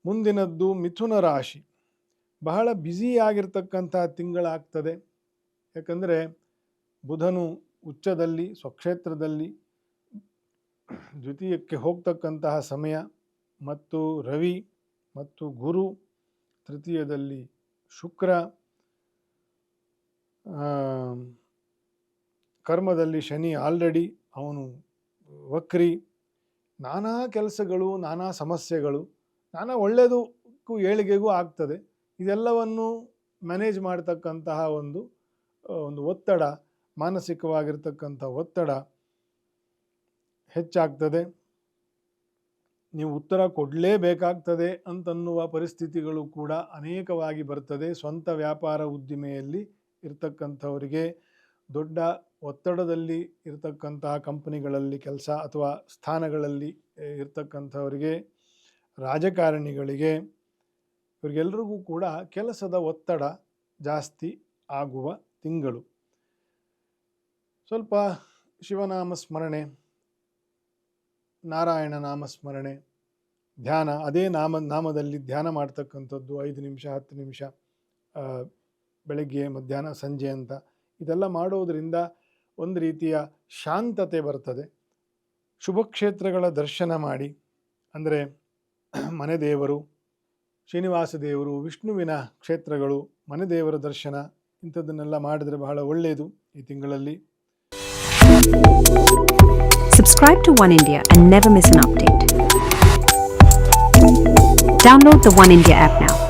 ಮುಂದಿನದ್ದು ಮಿಥುನ ರಾಶಿ. ಬಹಳ ಬ್ಯುಸಿಯಾಗಿರ್ತಕ್ಕಂಥ ತಿಂಗಳಾಗ್ತದೆ. ಯಾಕಂದರೆ ಬುಧನು ಉಚ್ಚದಲ್ಲಿ ಸ್ವಕ್ಷೇತ್ರದಲ್ಲಿ ದ್ವಿತೀಯಕ್ಕೆ ಹೋಗ್ತಕ್ಕಂತಹ ಸಮಯ, ಮತ್ತು ರವಿ ಮತ್ತು ಗುರು ತೃತೀಯದಲ್ಲಿ, ಶುಕ್ರ ಕರ್ಮದಲ್ಲಿ, ಶನಿ ಆಲ್ರೆಡಿ ಅವನು ವಕ್ರಿ. ನಾನಾ ಕೆಲಸಗಳು, ನಾನಾ ಸಮಸ್ಯೆಗಳು, ನಾನಾ ಒಳ್ಳೆಯದಕ್ಕೂ ಏಳಿಗೆಗೂ ಆಗ್ತದೆ. ಇದೆಲ್ಲವನ್ನು ಮ್ಯಾನೇಜ್ ಮಾಡ್ತಕ್ಕಂತಹ ಒಂದು ಒತ್ತಡ, ಮಾನಸಿಕವಾಗಿರ್ತಕ್ಕಂಥ ಒತ್ತಡ ಹೆಚ್ಚಾಗ್ತದೆ. ನೀವು ಉತ್ತರ ಕೊಡಲೇಬೇಕಾಗ್ತದೆ ಅಂತನ್ನುವ ಪರಿಸ್ಥಿತಿಗಳು ಕೂಡ ಅನೇಕವಾಗಿ ಬರ್ತದೆ. ಸ್ವಂತ ವ್ಯಾಪಾರ ಉದ್ದಿಮೆಯಲ್ಲಿ ಇರ್ತಕ್ಕಂಥವರಿಗೆ, ದೊಡ್ಡ ಒತ್ತಡದಲ್ಲಿ ಇರ್ತಕ್ಕಂತಹ ಕಂಪನಿಗಳಲ್ಲಿ ಕೆಲಸ ಅಥವಾ ಸ್ಥಾನಗಳಲ್ಲಿ ಇರ್ತಕ್ಕಂಥವರಿಗೆ, ರಾಜಕಾರಣಿಗಳಿಗೆ, ಇವರಿಗೆಲ್ಲರಿಗೂ ಕೂಡ ಕೆಲಸದ ಒತ್ತಡ ಜಾಸ್ತಿ ಆಗುವ ತಿಂಗಳು. ಸ್ವಲ್ಪ ಶಿವನಾಮ ಸ್ಮರಣೆ, ನಾರಾಯಣ ನಾಮಸ್ಮರಣೆ, ಧ್ಯಾನ, ಅದೇ ನಾಮದಲ್ಲಿ ಧ್ಯಾನ ಮಾಡ್ತಕ್ಕಂಥದ್ದು 5 ನಿಮಿಷ 10 ನಿಮಿಷ ಬೆಳಗ್ಗೆ ಮಧ್ಯಾಹ್ನ ಸಂಜೆ ಅಂತ, ಇದೆಲ್ಲ ಮಾಡೋದರಿಂದ ಒಂದು ರೀತಿಯ ಶಾಂತತೆ ಬರ್ತದೆ. ಶುಭ ಕ್ಷೇತ್ರಗಳ ದರ್ಶನ ಮಾಡಿ, ಅಂದರೆ ಮನೆ ದೇವರು, ಶ್ರೀನಿವಾಸ ದೇವರು, ವಿಷ್ಣುವಿನ ಕ್ಷೇತ್ರಗಳು, ಮನೆ ದೇವರ ದರ್ಶನ, ಇಂಥದ್ದನ್ನೆಲ್ಲ ಮಾಡಿದರೆ ಬಹಳ ಒಳ್ಳೆಯದು ಈ ತಿಂಗಳಲ್ಲಿ. Subscribe to One India and never miss an update. Download the One India app now.